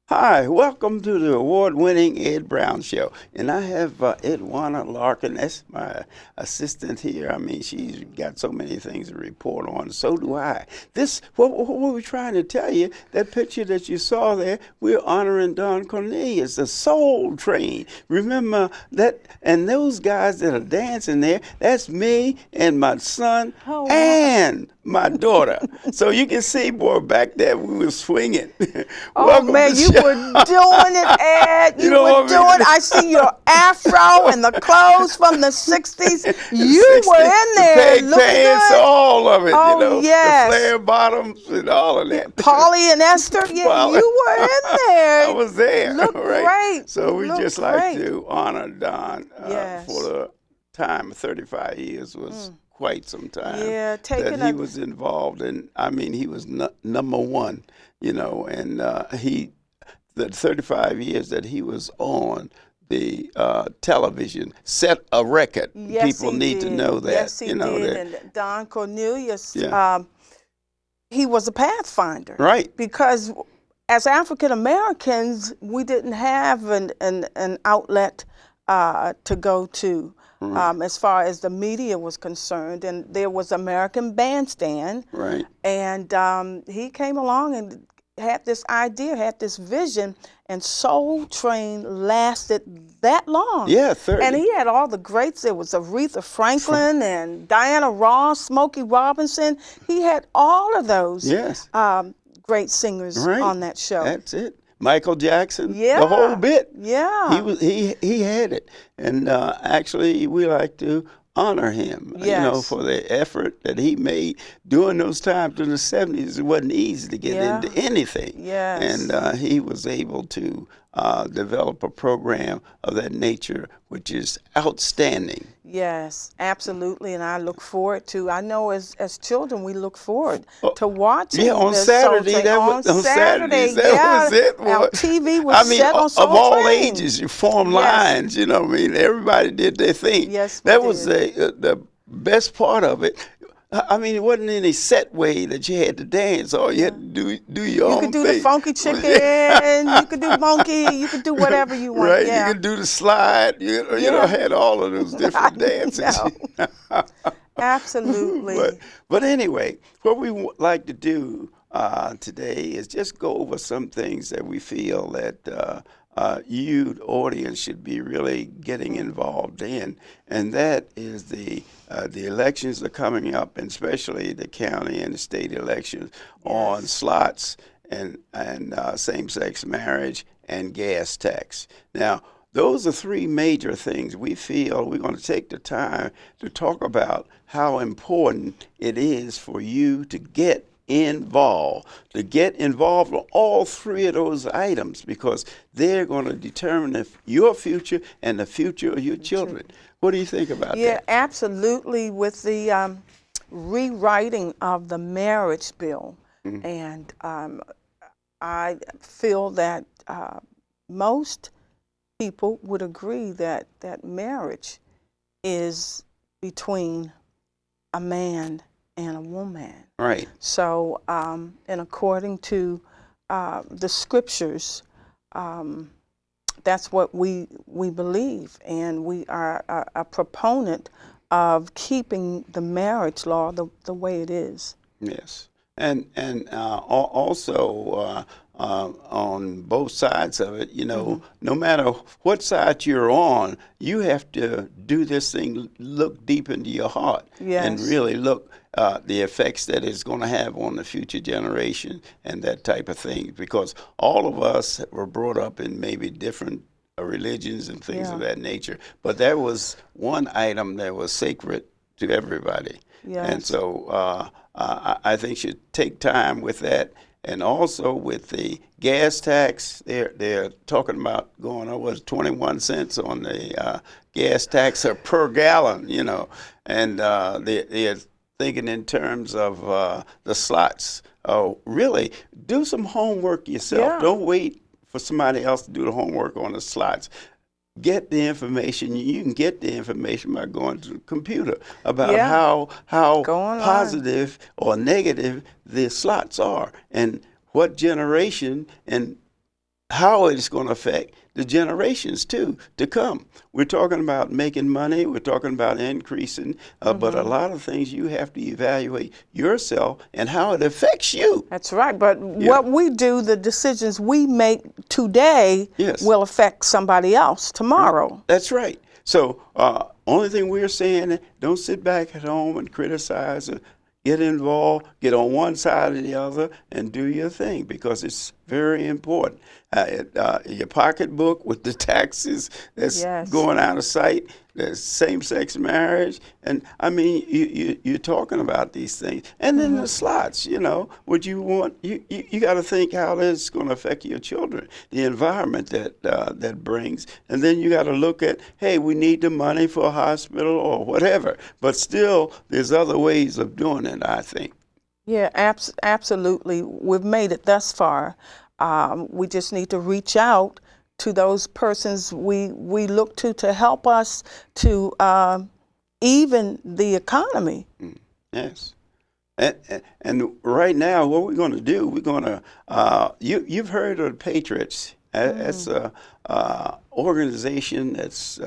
Hi, welcome to the award-winning Ed Brown Show. And I have Edwana Larkin. That's my assistant here. I mean, she's got so many things to report on. So do I. What we're trying to tell you, that picture that you saw there, we're honoring Don Cornelius, the Soul Train. Remember that? And those guys that are dancing there, that's me and my son Oh, wow. and my daughter. So you can see, boy, back there we were swinging. Oh Welcome man, to you were doing it, Ed. You You know were what I doing. mean? I see your afro and the clothes from the '60s. The You 60, were in the there peg looking pants, good. all of it, Oh the yes, flare bottoms and all of yeah, that. Polly and Esther. Yeah, Well, you were in I there. was there, Look right? great. So You we look just like great. to honor Don for Yes. the time. 35 years was quite some time Yeah, that taking he a. was involved in. I mean, he was number one, and the 35 years that he was on the television set a record. Yes, People he need to did. know that, Yes, he did. that, And Don Cornelius, yeah, he was a pathfinder right. because as African Americans, we didn't have an outlet to go to Right. as far as the media was concerned. And there was American Bandstand, Right. and he came along and had this idea, had this vision, and Soul Train lasted that long. Yeah, And 30. he had all the greats. There was Aretha Franklin and Diana Ross, Smokey Robinson. He had all of those Yes. great singers Right. on that show. That's it. Michael Jackson, the whole Yeah, bit. He yeah, was he had it, and actually we like to honor him. yes, For the effort that he made during those times in the '70s. It wasn't easy to get yeah, into anything, yes. and he was able to develop a program of that nature, which is outstanding. Yes, absolutely, and I look forward to. I know as children we look forward Oh, to yeah, watching on the Soul Saturday, Train that on was on Saturdays. Saturday. That Yeah, was it, our boy. TV was I mean, set on of Soul all Train. ages, you form Yes, lines. I mean, everybody did their thing. yes, we That was did. the best part of it. I mean, it wasn't any set way that you had to dance, or you had Yeah, to do your you could own do the thing. funky chicken. You could do monkey. You could do whatever you want. Right? You Yeah, could do the slide. yeah. Had all of those I different dances. know. but Absolutely. but anyway, what we like to do today is just go over some things that we feel that you, the audience, should be really getting involved in, and that is the elections are coming up, and especially the county and the state elections on Yes. slots and same-sex marriage and gas tax. Now, those are three major things we feel we're going to take the time to talk about how important it is for you to get involved on all three of those items because they're going to determine your future and the future of your children. What do you think about Yeah, that? absolutely. With the rewriting of the marriage bill, Mhm. and I feel that most people would agree that marriage is between a man and a woman. Right. So, and according to the scriptures, that's what we believe, and we are a proponent of keeping the marriage law the way it is. Yes, and also on both sides of it, Hmm. no matter what side you're on, you have to do this thing, look deep into your heart, and Yes. really look the effects that it's going to have on the future generation and that type of thing. Because all of us were brought up in maybe different religions and things of Yeah. that nature, but there was one item that was sacred to everybody. And Yes. so I think should take time with that, and also with the gas tax. They're talking about going over 21 cents on the gas tax per gallon, and they're thinking in terms of the slots. Oh, really? Do some homework yourself. Yeah. Don't wait for somebody else to do the homework on the slots. Get the information. You can get the information by going to the computer about Yeah. how Go online. positive or negative the slots are and what generation and how it's going to affect the generations too to come. We're talking about making money. We're talking about increasing, but a lot of things you have to evaluate yourself and how it affects you. That's right. But Yeah. what we do, the decisions we make today Yes. will affect somebody else tomorrow. That's right. So, only thing we're saying, don't sit back at home and criticize. Get involved, get on one side or the other, and do your thing because it's very important. Your pocketbook with the taxes that's Yes. going out of sight, the same-sex marriage, and I mean, you're talking about these things, and then the slots. You know, what you want, you got to think how this is going to affect your children, the environment that brings, and then you got to look at, hey, we need the money for a hospital or whatever, but still, there's other ways of doing it. I think. Yeah, absolutely. We've made it thus far. We just need to reach out to those persons we look to help us to even the economy. Yes. And right now, what we're going to do, we're going to, you've heard of the Patriots. That's a organization that's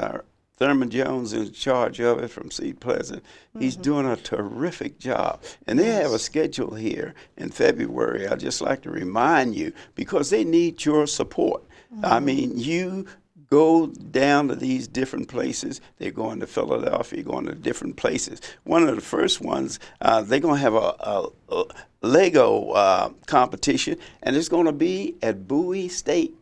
Thurman Jones is in charge of it from Seat Pleasant. He's doing a terrific job. And they have a schedule here in February. I'd just like to remind you because they need your support. I mean, you go down to these different places. They're going to Philadelphia, going to different places. One of the first ones, they're going to have a Lego competition, and it's going to be at Bowie State,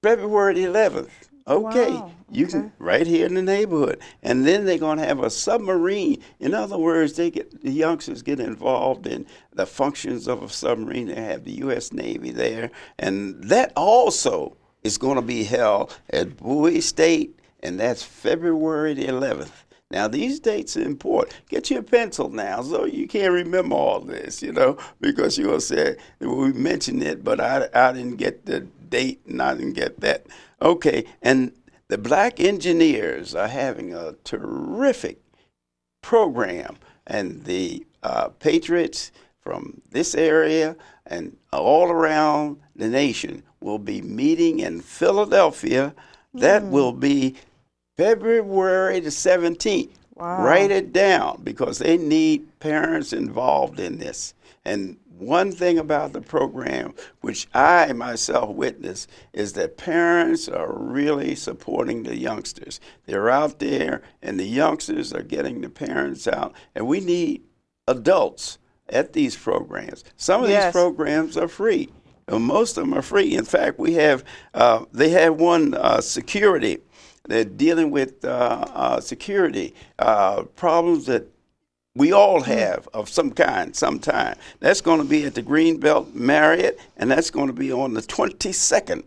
February the 11th. Okay, Wow. you can right here in the neighborhood, and then they're going to have a submarine. In other words, the youngsters get involved in the functions of a submarine. They have the U.S. Navy there, and that also is going to be held at Bowie State, and that's February the 11th. Now, these dates are important. Get your pencil now so you can't remember all this, you know, because you'll say, we mentioned it, but I didn't get the date and I didn't get that. Okay, and the black engineers are having a terrific program, and the Patriots from this area and all around the nation will be meeting in Philadelphia. That will be February the 17th. Wow. Write it down because they need parents involved in this. And one thing about the program, which I myself witnessed, is that parents are really supporting the youngsters. They're out there, and the youngsters are getting the parents out. And we need adults at these programs. Some of these programs are free. Most of them are free. In fact, we have they have one security. They're dealing with security problems that we all have of some kind, sometime. That's going to be at the Greenbelt Marriott, and that's going to be on the 22nd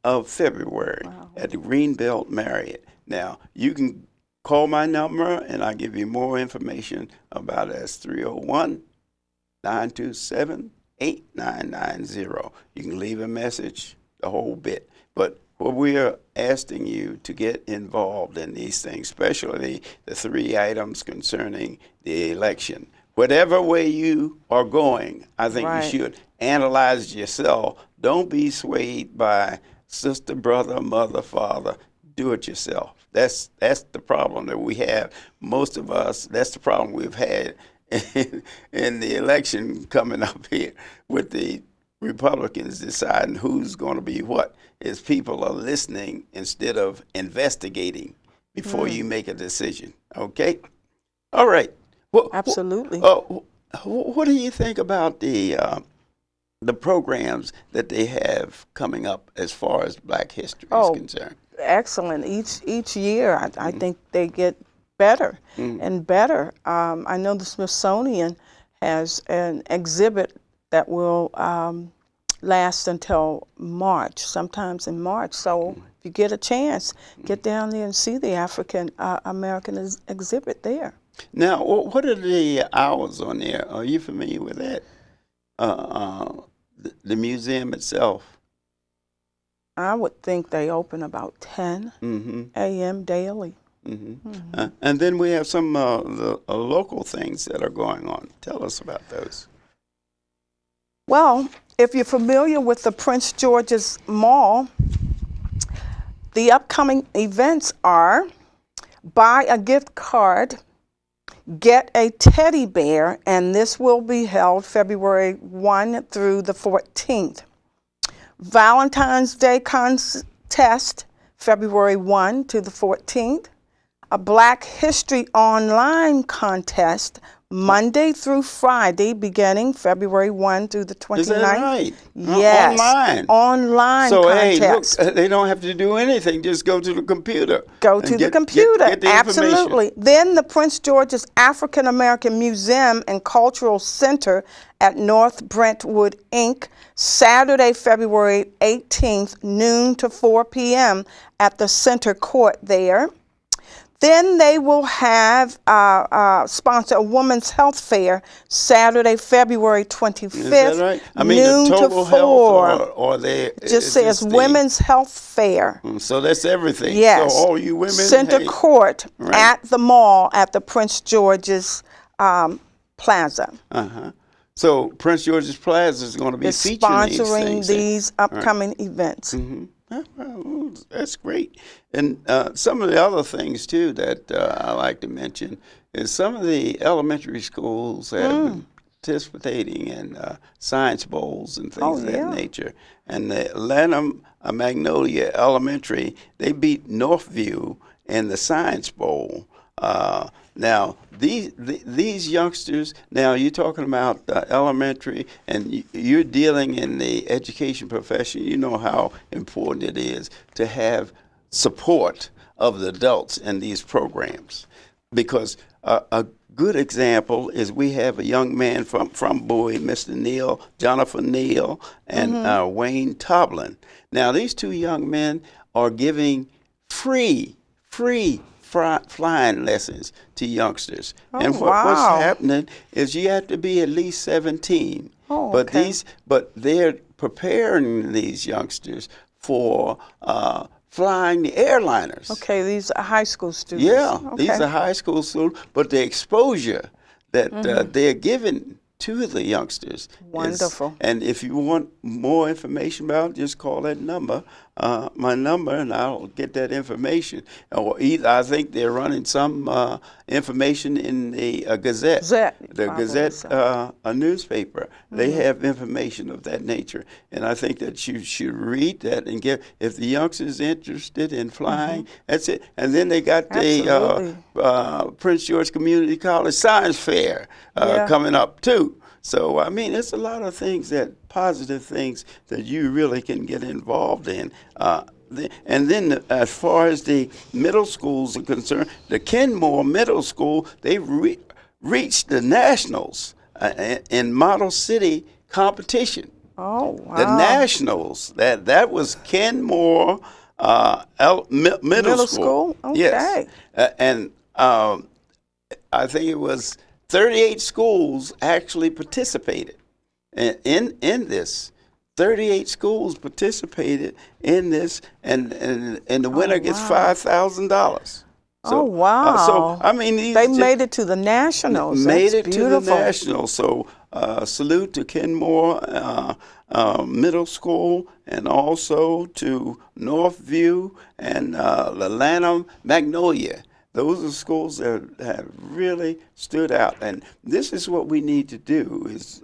of February at the Greenbelt Marriott. Now, you can call my number, and I'll give you more information about it. It's 301-927-8990. You can leave a message, the whole bit. But what we are asking you to get involved in these things, especially the 3 items concerning the election. Whatever way you are going, I think you should analyze yourself. Don't be swayed by sister, brother, mother, father. Do it yourself. That's the problem that we have. Most of us, that's the problem we've had in the election coming up here with the Republicans deciding who's going to be what, is people are listening instead of investigating before you make a decision. Okay? All right. Absolutely. What do you think about the programs that they have coming up as far as Black history is concerned? Excellent. Each year, I think they get better and better. I know the Smithsonian has an exhibit that will last until March, sometimes in March. So if you get a chance, get down there and see the African American exhibit there. Now, what are the hours on there? Are you familiar with that? The museum itself. I would think they open about 10 a.m. daily. And then we have some the local things that are going on. Tell us about those. Well, if you're familiar with the Prince George's Mall, the upcoming events are buy a gift card, get a teddy bear, and this will be held February 1 through the 14th. Valentine's Day contest, February 1 to the 14th. A Black History Online contest, Monday through Friday, beginning February 1 through the 29th. Is that right? Yes. Online. Online So, contest. hey, look, they don't have to do anything. Just go to the computer. Go and to the get computer. the Absolutely. information. Then the Prince George's African American Museum and Cultural Center at North Brentwood, Inc., Saturday, February 18th, noon to 4 p.m. at the center court there. Then they will have sponsor a women's health fair Saturday, February 25th, Is that right? I mean, noon the to total 4. health or they It just says the, women's health fair. So that's everything. Yes. So all you women, Center hey, court right. at the mall at the Prince George's Plaza. Uh-huh. So Prince George's Plaza is going to be Is featuring sponsoring these these upcoming events. Mm-hmm. Well, that's great. And some of the other things, too, that I like to mention is some of the elementary schools have been participating in science bowls and things of that nature. And the Lanham Magnolia Elementary, they beat Northview in the Science Bowl. Now, these youngsters, now you're talking about elementary, and you're dealing in the education profession. You know how important it is to have support of the adults in these programs. Because a good example is we have a young man from Bowie, Mr. Neal, Jonathan Neal, and Wayne Toblin. Now, these two young men are giving free flying lessons to youngsters. And what's happening is you have to be at least 17. But they're preparing these youngsters for flying the airliners. Okay, these are high school students. Yeah, these are high school students, but the exposure that they're given to the youngsters. Wonderful. And if you want more information about it, just call that number, my number, and I'll get that information. Or either I think they're running some information in the Gazette. The Gazette, a newspaper. They have information of that nature. And I think that you should read that and get, if the youngsters interested in flying, that's it. And then they got the Prince George Community College Science Fair coming up too. So, I mean, it's a lot of things positive things that you really can get involved in. And then as far as the middle schools are concerned, the Kenmore Middle School, they reached the nationals in Model City competition. Oh, wow. The nationals, that was Kenmore Middle School. Okay. Yes. And I think it was 38 schools actually participated in this. 38 schools participated in this, and the winner gets $5,000. So, oh, wow. So, I mean, they made it to the nationals. Made That's it beautiful. to the nationals. So, salute to Kenmore Middle School, and also to Northview and the Lanham Magnolia. Those are schools that have really stood out. And this is what we need to do, is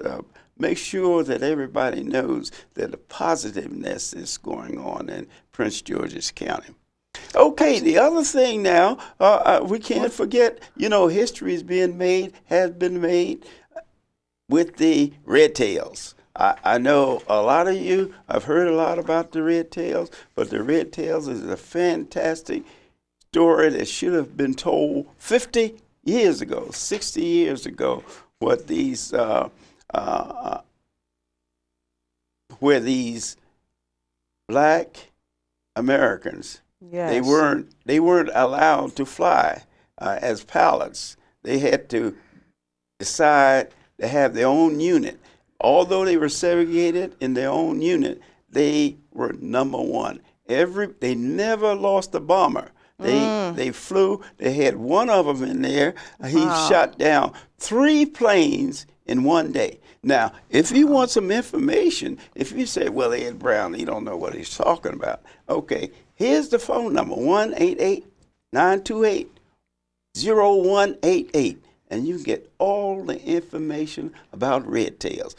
make sure that everybody knows that the positiveness is going on in Prince George's County. Okay, the other thing now, we can't forget, history has been made with the red tails. I know a lot of you, I've heard a lot about the red tails, but the red tails is a fantastic story that should have been told 50 years ago, 60 years ago, what these where these Black Americans, they weren't allowed to fly as pilots. They had to decide to have their own unit. Although they were segregated in their own unit, they were number one. They never lost a bomber. They flew. They had one of them in there. He shot down 3 planes in one day. Now, if you want some information, if you say, well, Ed Brown, he don't know what he's talking about. Okay, here's the phone number, 1-888-928-0188. And you get all the information about red tails.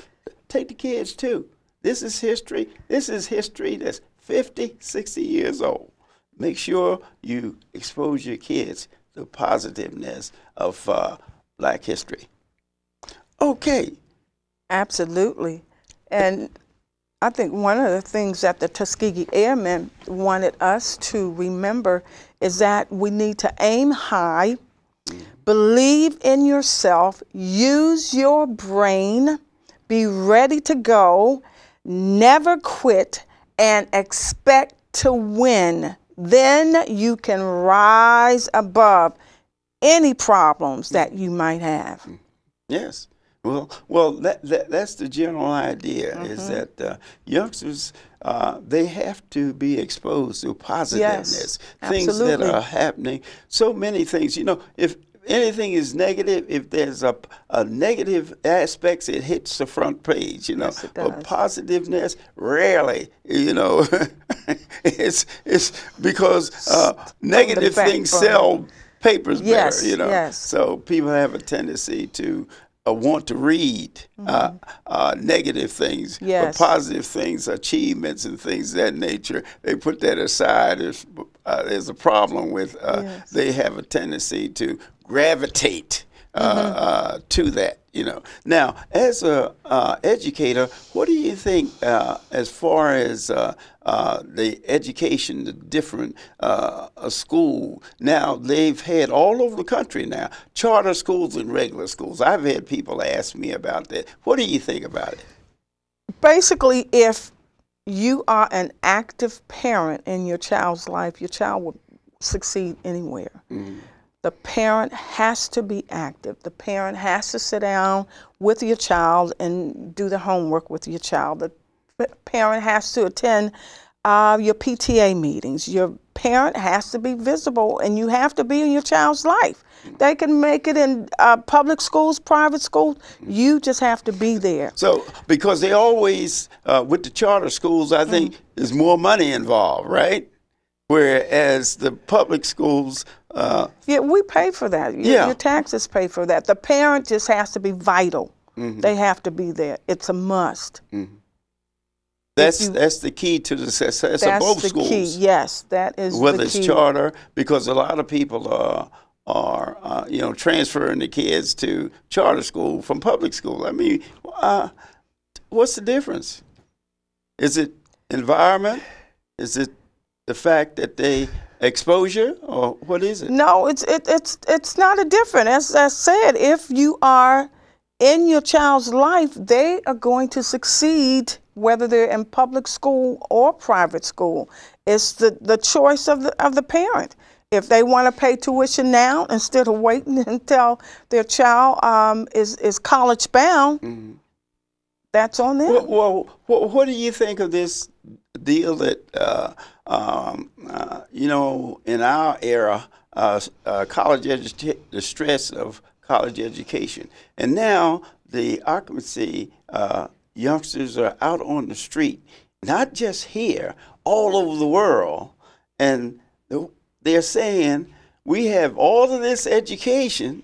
Take the kids, too. This is history. This is history that's 50, 60 years old. Make sure you expose your kids to the positiveness of Black history. Okay. Absolutely. And I think one of the things that the Tuskegee Airmen wanted us to remember is that we need to aim high, believe in yourself, use your brain, be ready to go, never quit, and expect to win. Then you can rise above any problems that you might have. Yes. Well, that's the general idea, is that youngsters, they have to be exposed to positiveness, things that are happening. So many things, you know, if anything is negative, if there's a negative aspects, it hits the front page, you know. Yes, it does. But positiveness, rarely, you know, it's because negative things sell papers better, you know. Yes. So people have a tendency to want to read negative things, but positive things, achievements and things of that nature, they put that aside. There's a problem with, they have a tendency to gravitate to that, you know. Now, as a educator, what do you think as far as the education, the different school? Now, they've had all over the country now, charter schools and regular schools. I've had people ask me about that. What do you think about it? Basically, if you are an active parent in your child's life, your child will succeed anywhere. The parent has to be active. The parent has to sit down with your child and do the homework with your child. The parent has to attend your PTA meetings. Your parent has to be visible, and you have to be in your child's life. They can make it in public schools, private schools. You just have to be there. So, because they always, with the charter schools, I think there's more money involved, right? Whereas the public schools... yeah, we pay for that. Your taxes pay for that. The parent just has to be vital. They have to be there. It's a must. That's the key to the success of both schools. That's the key, yes. That is whether the key. It's charter, because a lot of people are you know, transferring the kids to charter school from public school. I mean, what's the difference? Is it environment? Is it the fact that they exposure, or what is it? No, it's not a difference. As I said, if you are in your child's life, they are going to succeed whether they're in public school or private school. It's the choice of the parent. If they want to pay tuition now instead of waiting until their child is college bound, that's on them. Well, what do you think of this deal that you know, in our era, the stress of college education, and now the occupancy, youngsters are out on the street, not just here, all over the world, and they're saying we have all of this education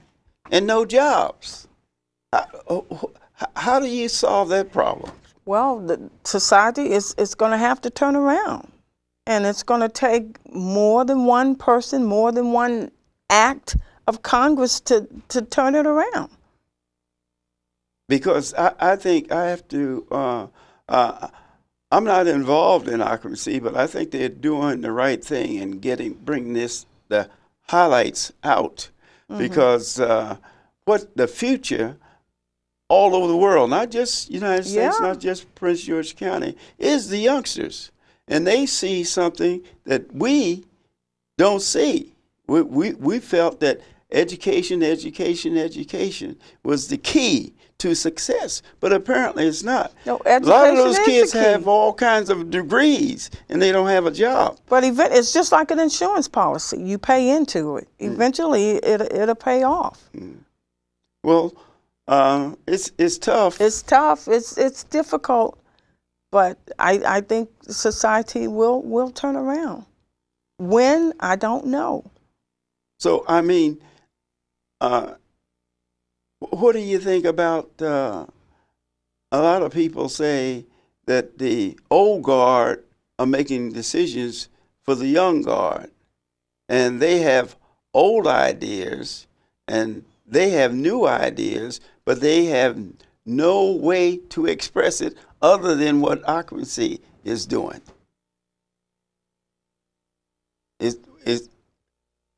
and no jobs. How do you solve that problem? Well, the society is going to have to turn around. And it's going to take more than one person, more than one act of Congress to turn it around. Because I think I have to, I'm not involved in occupancy, but I think they're doing the right thing and bringing the highlights out. Because what the future all over the world, not just United States, not just Prince George County, is the youngsters. And they see something that we don't see. We felt that education was the key to success, but apparently it's not. No, a lot of those kids have all kinds of degrees, and they don't have a job. But it's just like an insurance policy. You pay into it. Eventually, it'll pay off. Well, It's tough. It's tough. It's difficult, but I think society will turn around. When, I don't know. So I mean, uh, what do you think about? A lot of people say that the old guard are making decisions for the young guard, and they have old ideas and they have new ideas, but they have no way to express it other than what occupancy is doing. Is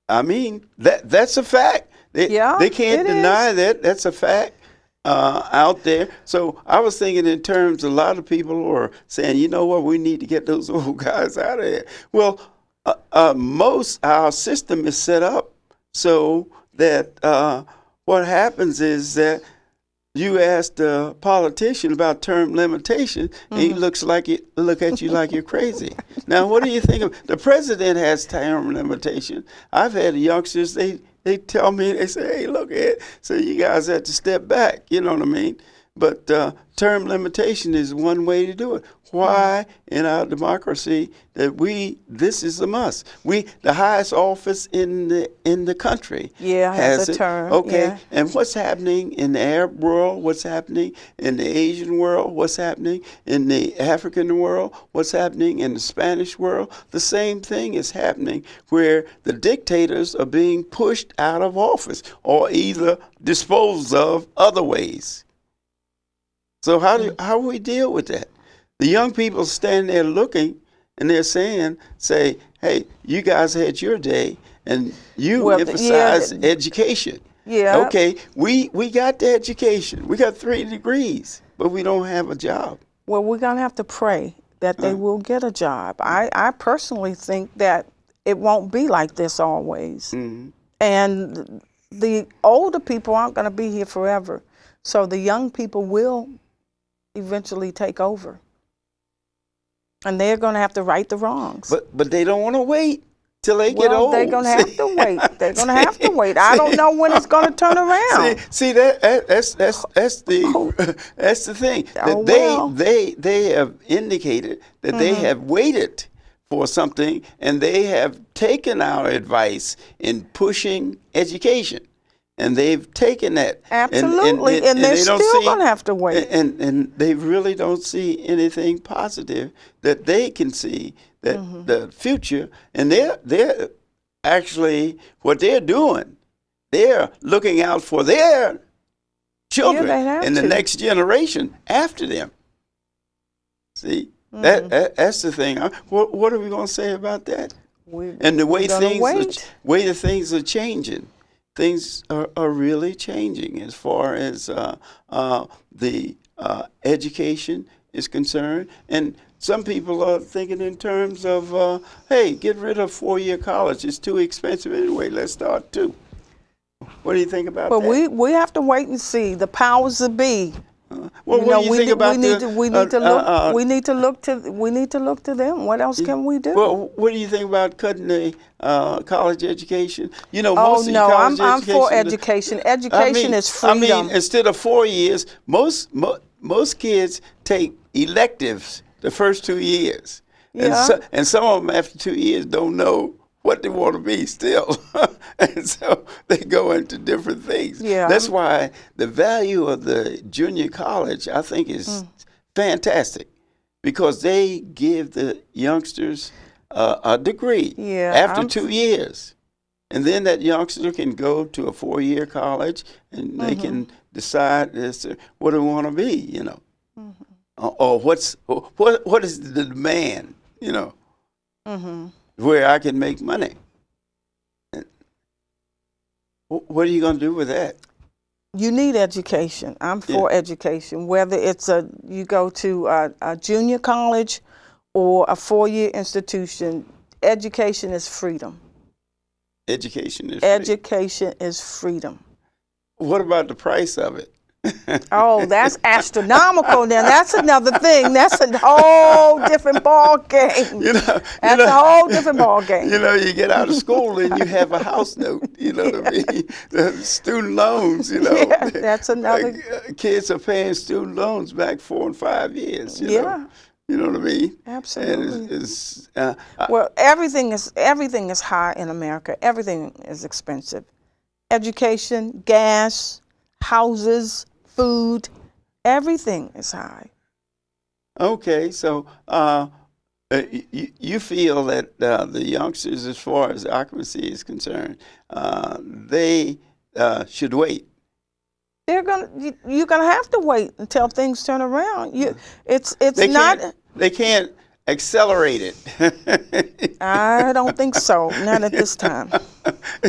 I mean that's a fact. Yeah, They can't it deny is. that. That's a fact out there. So I was thinking in terms. A lot of people are saying, you know what, we need to get those old guys out of here. Well, most our system is set up so that what happens is that you ask the politician about term limitation, and he look at you like you're crazy. Now, what do you think of the president has term limitation? I've had youngsters, they tell me, they say, hey, look, Ed, so you guys have to step back, you know what I mean? But term limitation is one way to do it. Why in our democracy that this is a must. The highest office in the country Has a it. term. Okay, Yeah. and what's happening in the Arab world? What's happening in the Asian world? What's happening in the African world? What's happening in the Spanish world? The same thing is happening where the dictators are being pushed out of office or either disposed of other ways. So how do we deal with that? The young people stand there looking, and they're say, hey, you guys had your day, and you Well, emphasize education. Yeah. Okay, we got the education. We got 3 degrees, but we don't have a job. Well, we're going to have to pray that they will get a job. I personally think that it won't be like this always. Mm-hmm. And the older people aren't going to be here forever. So the young people will eventually take over. And they're going to have to right the wrongs. But they don't want to wait till they get old. They're going to have to wait. They're going to have to wait. I don't know when it's going to turn around. See that's the thing. That they have indicated that they have waited for something, and they have taken our advice in pushing education. And they've taken that. Absolutely. And they're still going to have to wait. And they really don't see anything positive that they can see that the future. And they're actually, what they're doing, they're looking out for their children and the next generation after them. See, that's the thing. What are we going to say about that? And the way things are changing. Things are really changing as far as the education is concerned. And some people are thinking in terms of, hey, get rid of 4-year college. It's too expensive anyway. Let's start 2. What do you think about that? Well, we have to wait and see. The powers that be. What do you think about we need to look to them. What else can we do? Well, what do you think about cutting the college education? You know, I'm for education. Education is freedom. I mean, instead of 4 years, most kids take electives the first 2 years, and some of them after 2 years don't know what they want to be still. And so they go into different things. Yeah. That's why the value of the junior college, I think, is fantastic, because they give the youngsters a degree after 2 years. And then that youngster can go to a 4-year college, and they can decide as to what they want to be, you know. Or what is the demand, you know, where I can make money. What are you going to do with that? You need education. I'm for education, whether it's you go to a junior college or a 4-year institution. Education is freedom. Education is Education is freedom. What about the price of it? Oh, that's astronomical. Now that's another thing. That's a whole different ball game. That's a whole different ball game. You get out of school and you have a house note. You know what I mean? The student loans. Yeah, that's another. Kids are paying student loans back 4 and 5 years. Yeah. You know what I mean? Absolutely. And well, everything is high in America. Everything is expensive. Education, gas, houses, food, everything is high. Okay, so you feel that the youngsters, as far as occupancy is concerned, they should wait. You're gonna have to wait until things turn around. It's They not. They can't accelerate it. I don't think so. Not at this time.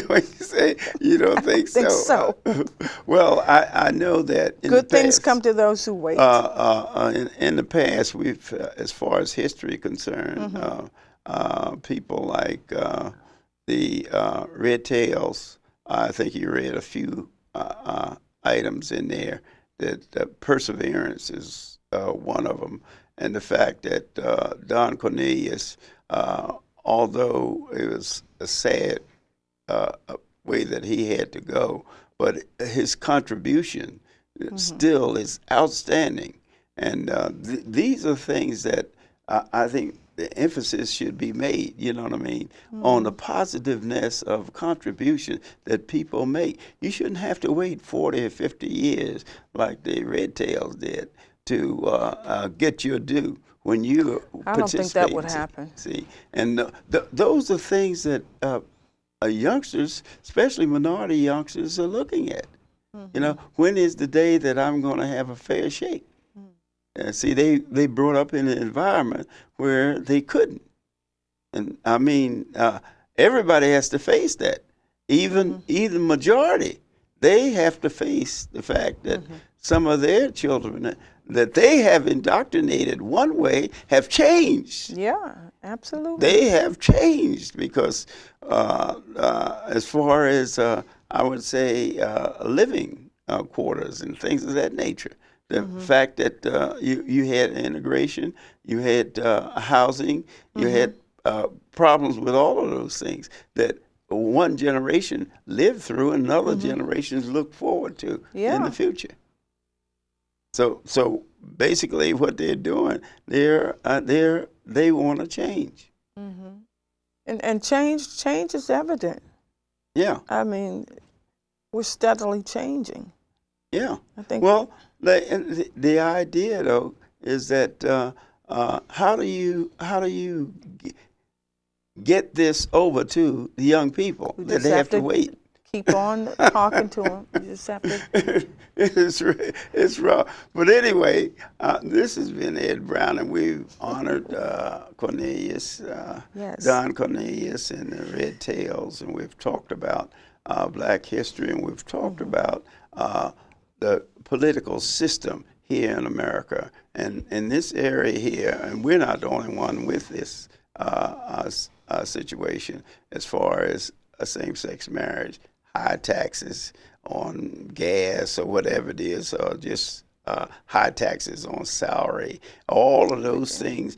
When you say you don't think so. Think so. Well, I know that in Good the past, things come to those who wait. in the past, we've, as far as history concerned, people like the Red Tails. I think you read a few items in there that perseverance is one of them, and the fact that Don Cornelius, although it was a sad way that he had to go, but his contribution still is outstanding. And these are things that I think the emphasis should be made, you know what I mean, on the positiveness of contribution that people make. You shouldn't have to wait 40 or 50 years like the Red Tails did to get your due when you participate. I don't think that would happen. See, and those are things that youngsters, especially minority youngsters, are looking at. You know, when is the day that I'm going to have a fair shake? See, they brought up in an environment where they couldn't. And I mean, everybody has to face that. Even majority, they have to face the fact that some of their children that they have indoctrinated one way have changed. Yeah, absolutely. They have changed because as far as I would say living quarters and things of that nature. The fact that you had integration, you had housing, you had problems with all of those things that one generation lived through and other generations look forward to in the future. So basically, what they're doing, they want to change. And change is evident. Yeah. I mean, we're steadily changing. Yeah. I think. Well, the idea though is that how do you get this over to the young people that they have to wait? Keep on talking to them. You just have to. It's rough. But anyway, this has been Ed Brown, and we've honored Cornelius, Yes. Don Cornelius, and the Red Tails, and we've talked about Black history, and we've talked about the political system here in America, and in this area here, and we're not the only one with this situation as far as a same-sex marriage, high taxes on gas or whatever it is, or just high taxes on salary. All of those things,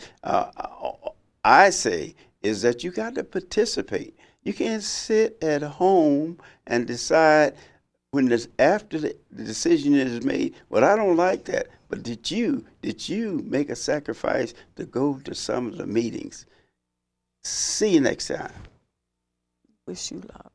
I say, is that you got to participate. You can't sit at home and decide when after the decision is made, well, I don't like that. But did you make a sacrifice to go to some of the meetings? See you next time. Wish you luck.